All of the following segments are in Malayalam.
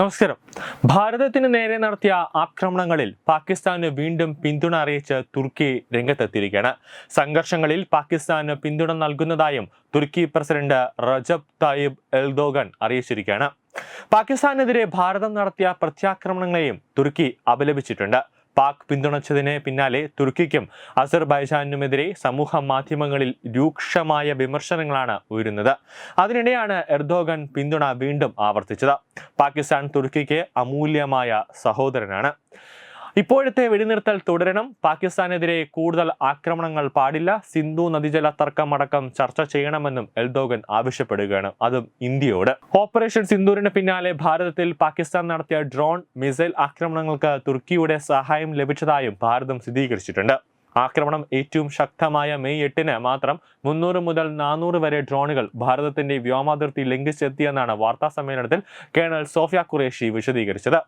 നമസ്കാരം. ഭാരതത്തിന് നേരെ നടത്തിയ ആക്രമണങ്ങളിൽ പാകിസ്ഥാന് വീണ്ടും പിന്തുണ അറിയിച്ച് തുർക്കി രംഗത്തെത്തിയിരിക്കുകയാണ്. സംഘർഷങ്ങളിൽ പാകിസ്ഥാന് പിന്തുണ നൽകുന്നതായും തുർക്കി പ്രസിഡന്റ് റജബ് തായിബ് എർദോഗൻ അറിയിച്ചിരിക്കുകയാണ്. പാകിസ്ഥാനെതിരെ ഭാരതം നടത്തിയ പ്രത്യാക്രമണങ്ങളെയും തുർക്കി അപലപിച്ചിട്ടുണ്ട്. പാക് പിന്തുണച്ചതിന് പിന്നാലെ തുർക്കിക്കും അസർബൈജാനുമെതിരെ സമൂഹ മാധ്യമങ്ങളിൽ രൂക്ഷമായ വിമർശനങ്ങളാണ് ഉയരുന്നത്. അതിനിടെയാണ് എർദോഗൻ പിന്തുണ വീണ്ടും ആവർത്തിച്ചത്. പാകിസ്ഥാൻ തുർക്കിക്ക് അമൂല്യമായ സഹോദരനാണ്. ഇപ്പോഴത്തെ വെടിനിർത്തൽ തുടരണം. പാകിസ്ഥാനെതിരെ കൂടുതൽ ആക്രമണങ്ങൾ പാടില്ല. സിന്ധു നദീജല തർക്കമടക്കം ചർച്ച ചെയ്യണമെന്നും എർദോഗൻ ആവശ്യപ്പെടുകയാണ്, അതും ഇന്ത്യയോട്. ഓപ്പറേഷൻ സിന്ദൂരിന് പിന്നാലെ ഭാരതത്തിൽ പാകിസ്ഥാൻ നടത്തിയ ഡ്രോൺ മിസൈൽ ആക്രമണങ്ങൾക്ക് തുർക്കിയുടെ സഹായം ലഭിച്ചതായും ഭാരതം സ്ഥിരീകരിച്ചിട്ടുണ്ട്. ആക്രമണം ഏറ്റവും ശക്തമായ മെയ് 8 മാത്രം 300 മുതൽ 400 വരെ ഡ്രോണുകൾ ഭാരതത്തിന്റെ വ്യോമാതിർത്തി ലംഘിച്ചെത്തിയെന്നാണ് വാർത്താ സമ്മേളനത്തിൽ കേണൽ സോഫിയ ഖുറേഷി വിശദീകരിച്ചത്.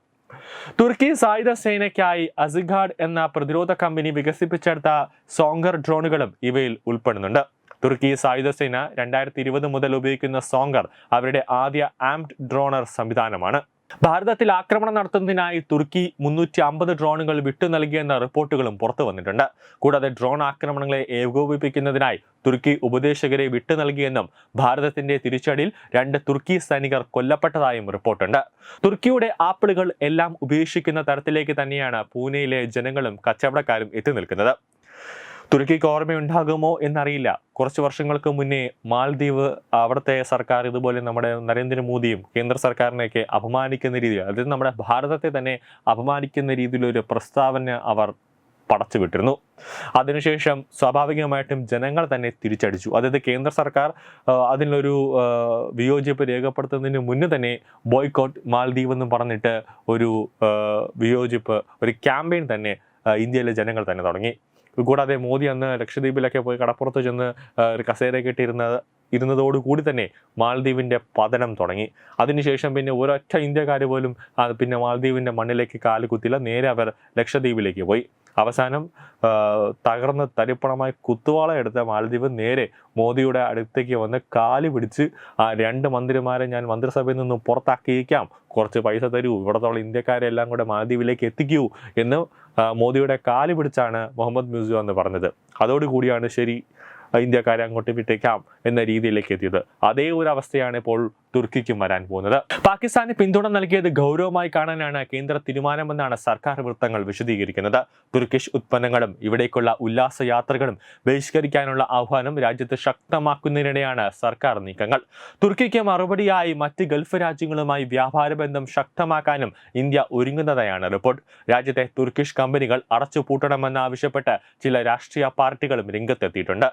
തുർക്കി സായുധ സേനയ്ക്കായി അസിഗാഡ് എന്ന പ്രതിരോധ കമ്പനി വികസിപ്പിച്ചെടുത്ത സോങ്കർ ഡ്രോണുകളും ഇവയിൽ ഉൾപ്പെടുന്നുണ്ട്. തുർക്കി സായുധ സേന 2020 മുതൽ ഉപയോഗിക്കുന്ന സോങ്കർ അവരുടെ ആദ്യ ആംഡ് ഡ്രോണർ സംവിധാനമാണ്. ഭാരതത്തിൽ ആക്രമണം നടത്തുന്നതിനായി തുർക്കി 350 ഡ്രോണുകൾ വിട്ടു നൽകിയെന്ന റിപ്പോർട്ടുകളും പുറത്തു വന്നിട്ടുണ്ട്. കൂടാതെ ഡ്രോൺ ആക്രമണങ്ങളെ ഏകോപിപ്പിക്കുന്നതിനായി തുർക്കി ഉപദേശകരെ വിട്ടു നൽകിയെന്നും ഭാരതത്തിന്റെ തിരിച്ചടിയിൽ 2 തുർക്കി സൈനികർ കൊല്ലപ്പെട്ടതായും റിപ്പോർട്ടുണ്ട്. തുർക്കിയുടെ ആപ്പിളുകൾ എല്ലാം ഉപേക്ഷിക്കുന്ന തരത്തിലേക്ക് തന്നെയാണ് പൂനെയിലെ ജനങ്ങളും കച്ചവടക്കാരും എത്തി നിൽക്കുന്നത്. തുർക്കിക്ക് ഓർമ്മയുണ്ടാകുമോ എന്നറിയില്ല. കുറച്ച് വർഷങ്ങൾക്ക് മുന്നേ മാൽദ്വീപ് അവിടുത്തെ സർക്കാർ ഇതുപോലെ നമ്മുടെ നരേന്ദ്രമോദിയും കേന്ദ്ര സർക്കാരിനെയൊക്കെ അപമാനിക്കുന്ന രീതിയിൽ, അതായത് നമ്മുടെ ഭാരതത്തെ തന്നെ അപമാനിക്കുന്ന രീതിയിലൊരു പ്രസ്താവന അവർ പടച്ചുവിട്ടിരുന്നു. അതിനുശേഷം സ്വാഭാവികമായിട്ടും ജനങ്ങൾ തന്നെ തിരിച്ചടിച്ചു. അതായത് കേന്ദ്ര സർക്കാർ അതിനൊരു വിയോജിപ്പ് രേഖപ്പെടുത്തുന്നതിന് മുന്നേ തന്നെ ബോയ്ക്കോട്ട് മാൽദ്വീപ് എന്ന് പറഞ്ഞിട്ട് ഒരു വിയോജിപ്പ്, ഒരു ക്യാമ്പയിൻ തന്നെ ഇന്ത്യയിലെ ജനങ്ങൾ തന്നെ തുടങ്ങി. കൂടാതെ മോദി അന്ന് ലക്ഷദ്വീപിലൊക്കെ പോയി കടപ്പുറത്ത് ചെന്ന് ഒരു കസേരയൊക്കെ ഇരുന്നതോടുകൂടി തന്നെ മാൽദ്വീപിന്റെ പതനം തുടങ്ങി. അതിനുശേഷം പിന്നെ ഒരൊറ്റ ഇന്ത്യക്കാർ പോലും പിന്നെ മാൽദ്വീപിന്റെ മണ്ണിലേക്ക് കാലുകുത്തില്ല. നേരെ അവർ ലക്ഷദ്വീപിലേക്ക് പോയി. അവസാനം തകർന്ന് തരിപ്പണമായി കുത്തുവാള എടുത്ത മാലദ്വീപ് നേരെ മോദിയുടെ അടുത്തേക്ക് വന്ന് കാല് പിടിച്ച് 2 മന്ത്രിമാരെ ഞാൻ മന്ത്രിസഭയിൽ നിന്ന് പുറത്താക്കിയേക്കാം, കുറച്ച് പൈസ തരൂ, ഇവിടത്തുള്ള ഇന്ത്യക്കാരെ എല്ലാം കൂടെ മാലദ്വീപിലേക്ക് എത്തിക്കൂ എന്ന് മോദിയുടെ കാല് പിടിച്ചാണ് മുഹമ്മദ് മുർസി എന്ന് പറഞ്ഞത്. അതോടുകൂടിയാണ് ശരി, ഇന്ത്യക്കാരെ അങ്ങോട്ട് വിട്ടേക്കാം എന്ന രീതിയിലേക്ക് എത്തിയത്. അതേ ഒരു അവസ്ഥയാണ് ഇപ്പോൾ തുർക്കിക്കും വരാൻ പോകുന്നത്. പാകിസ്ഥാന് പിന്തുണ നൽകിയത് ഗൗരവമായി കാണാനാണ് കേന്ദ്ര തീരുമാനമെന്നാണ് സർക്കാർ വൃത്തങ്ങൾ വിശദീകരിക്കുന്നത്. തുർക്കിഷ് ഉത്പന്നങ്ങളും ഇവിടേക്കുള്ള ഉല്ലാസയാത്രകളും ബഹിഷ്കരിക്കാനുള്ള ആഹ്വാനം രാജ്യത്ത് ശക്തമാക്കുന്നതിനിടെയാണ് സർക്കാർ നീക്കങ്ങൾ. തുർക്കിക്ക് മറുപടിയായി മറ്റ് ഗൾഫ് രാജ്യങ്ങളുമായി വ്യാപാര ബന്ധം ശക്തമാക്കാനും ഇന്ത്യ ഒരുങ്ങുന്നതായാണ് റിപ്പോർട്ട്. രാജ്യത്തെ തുർക്കിഷ് കമ്പനികൾ അടച്ചുപൂട്ടണമെന്നാവശ്യപ്പെട്ട് ചില രാഷ്ട്രീയ പാർട്ടികളും രംഗത്തെത്തിയിട്ടുണ്ട്.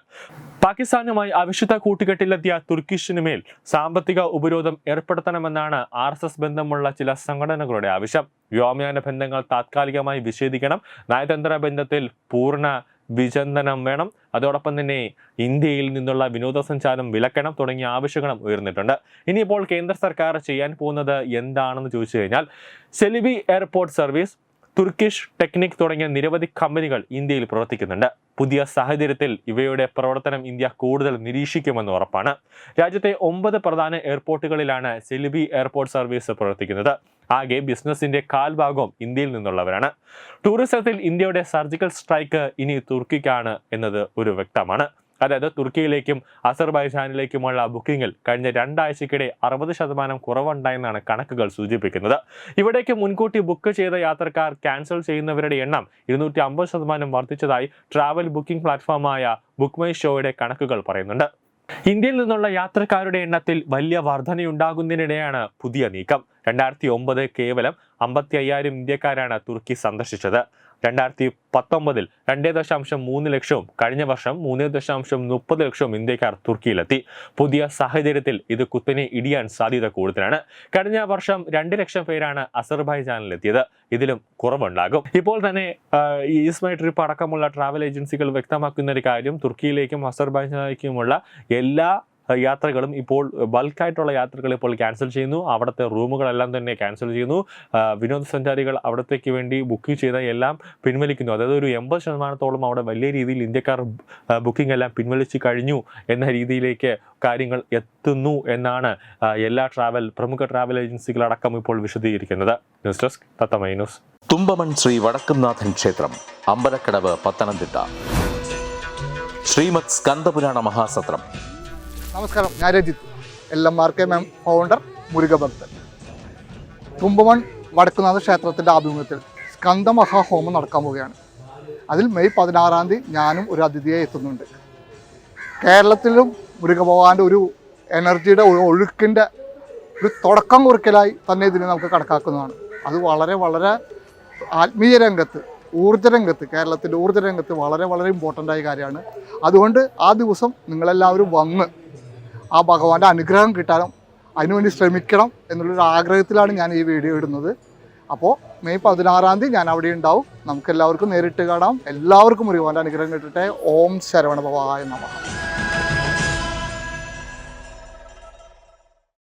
പാകിസ്ഥാനുമായി അവിശുദ്ധ കൂട്ടുകെട്ടിലെത്തിയ തുർക്കിഷിന് മേൽ സാമ്പത്തിക ഉപരോധം ഏർപ്പെടുത്തണമെന്നാണ് RSS ബന്ധമുള്ള ചില സംഘടനകളുടെ ആവശ്യം. വ്യോമയാന ബന്ധങ്ങൾ താത്കാലികമായി വിച്ഛേദിക്കണം, നയതന്ത്ര ബന്ധത്തിൽ പൂർണ്ണ വിചിന്തനം വേണം, അതോടൊപ്പം തന്നെ ഇന്ത്യയിൽ നിന്നുള്ള വിനോദസഞ്ചാരം വിലക്കണം തുടങ്ങിയ ആവശ്യങ്ങളും ഉയർന്നിട്ടുണ്ട്. ഇനിയിപ്പോൾ കേന്ദ്ര സർക്കാർ ചെയ്യാൻ പോകുന്നത് എന്താണെന്ന് ചോദിച്ചു കഴിഞ്ഞാൽ, സെലിബി എയർപോർട്ട് സർവീസ്, തുർക്കിഷ് ടെക്നിക് തുടങ്ങിയ നിരവധി കമ്പനികൾ ഇന്ത്യയിൽ പ്രവർത്തിക്കുന്നുണ്ട്. പുതിയ സാഹചര്യത്തിൽ ഇവയുടെ പ്രവർത്തനം ഇന്ത്യ കൂടുതൽ നിരീക്ഷിക്കുമെന്ന് ഉറപ്പാണ്. രാജ്യത്തെ 9 പ്രധാന എയർപോർട്ടുകളിലാണ് സെലിബി എയർപോർട്ട് സർവീസ് പ്രവർത്തിക്കുന്നത്. ആകെ ബിസിനസിന്റെ കാൽഭാഗവും ഇന്ത്യയിൽ നിന്നുള്ളവരാണ്. ടൂറിസത്തിൽ ഇന്ത്യയുടെ സർജിക്കൽ സ്ട്രൈക്ക് ഇനി തുർക്കിക്കാണ് എന്നത് ഒരു വ്യക്തമാണ്. അതായത് തുർക്കിയിലേക്കും അസർബൈജാനിലേക്കുമുള്ള ബുക്കിങ്ങിൽ കഴിഞ്ഞ 2 ആഴ്ചക്കിടെ 60% കുറവുണ്ടായെന്നാണ് കണക്കുകൾ സൂചിപ്പിക്കുന്നത്. ഇവിടേക്ക് മുൻകൂട്ടി ബുക്ക് ചെയ്ത യാത്രക്കാർ ക്യാൻസൽ ചെയ്യുന്നവരുടെ എണ്ണം 250% വർദ്ധിച്ചതായി ട്രാവൽ ബുക്കിംഗ് പ്ലാറ്റ്ഫോമായ ബുക്ക് മൈ ഷോയുടെ കണക്കുകൾ പറയുന്നുണ്ട്. ഇന്ത്യയിൽ നിന്നുള്ള യാത്രക്കാരുടെ എണ്ണത്തിൽ വലിയ വർധനയുണ്ടാകുന്നതിനിടെയാണ് പുതിയ നീക്കം. 2009 കേവലം 55,000 ഇന്ത്യക്കാരാണ് തുർക്കി സന്ദർശിച്ചത്. 2019 2.3 ലക്ഷവും കഴിഞ്ഞ വർഷം 3.30 ലക്ഷവും ഇന്ത്യക്കാർ തുർക്കിയിലെത്തി. പുതിയ സാഹചര്യത്തിൽ ഇത് കുത്തനെ ഇടിയാൻ സാധ്യത കൂടുതലാണ്. കഴിഞ്ഞ വർഷം 2 ലക്ഷം പേരാണ് അസർബൈജാനിലെത്തിയത്. ഇതിലും കുറവുണ്ടാകും. ഇപ്പോൾ തന്നെ ഈസ് മൈ ട്രിപ്പ് അടക്കമുള്ള ട്രാവൽ ഏജൻസികൾ വ്യക്തമാക്കുന്ന ഒരു കാര്യം, തുർക്കിയിലേക്കും അസർബൈജാനിലേക്കുമുള്ള എല്ലാ യാത്രകളും ഇപ്പോൾ ബൾക്കായിട്ടുള്ള യാത്രകൾ ഇപ്പോൾ ക്യാൻസൽ ചെയ്യുന്നു. അവിടുത്തെ റൂമുകളെല്ലാം തന്നെ ക്യാൻസൽ ചെയ്യുന്നു. വിനോദസഞ്ചാരികൾ അവിടത്തേക്ക് വേണ്ടി ബുക്ക് ചെയ്ത എല്ലാം പിൻവലിക്കുന്നു. അതായത് ഒരു 80% അവിടെ വലിയ രീതിയിൽ ഇന്ത്യക്കാർ ബുക്കിംഗ് എല്ലാം പിൻവലിച്ച് കഴിഞ്ഞു എന്ന രീതിയിലേക്ക് കാര്യങ്ങൾ എത്തുന്നു എന്നാണ് എല്ലാ പ്രമുഖ ട്രാവൽ ഏജൻസികളടക്കം ഇപ്പോൾ വിശദീകരിക്കുന്നത്. ന്യൂസ് ഡെസ്ക് തത്തമൈ ന്യൂസ്. തുമ്പമൺ ശ്രീ വടക്കുംനാഥൻ ക്ഷേത്രം, അമ്പലക്കടവ്, പത്തനംതിട്ട. ശ്രീമദ് സ്കന്ദപുരാണ മഹാസത്രം. നമസ്കാരം, ഞാൻ രജിത്ത്, LMRK ഫൗണ്ടർ, മുരുകഭക്തൻ. തുമ്പമൺ വടക്കുംനാഥ ക്ഷേത്രത്തിൻ്റെ ആഭിമുഖ്യത്തിൽ സ്കന്ദ മഹാഹോമം നടക്കാൻ പോവുകയാണ്. അതിൽ മെയ് 16 ഞാനും ഒരു അതിഥിയായി എത്തുന്നുണ്ട്. കേരളത്തിലും മുരുകഭഗവാന്റെ ഒരു എനർജിയുടെ ഒഴുക്കിൻ്റെ ഒരു തുടക്കം കുറിക്കലായി തന്നെ ഇതിനെ നമുക്ക് കണക്കാക്കുന്നതാണ്. അത് വളരെ വളരെ ആത്മീയ രംഗത്ത്, ഊർജ്ജരംഗത്ത്, കേരളത്തിൻ്റെ ഊർജ്ജരംഗത്ത് വളരെ വളരെ ഇമ്പോർട്ടൻ്റ് ആയ കാര്യമാണ്. അതുകൊണ്ട് ആ ദിവസം നിങ്ങളെല്ലാവരും വന്ന് ആ ഭഗവാന്റെ അനുഗ്രഹം കിട്ടാനും അതിനുവേണ്ടി ശ്രമിക്കണം എന്നുള്ളൊരു ആഗ്രഹത്തിലാണ് ഞാൻ ഈ വീഡിയോ ഇടുന്നത്. അപ്പോൾ മെയ് 16 ഞാൻ അവിടെ ഉണ്ടാവും. നമുക്കെല്ലാവർക്കും നേരിട്ട് കാണാം. എല്ലാവർക്കും മുരുകന്റെ അനുഗ്രഹം കിട്ടട്ടെ. ഓം ശരവണ ഭവായ നമഃ.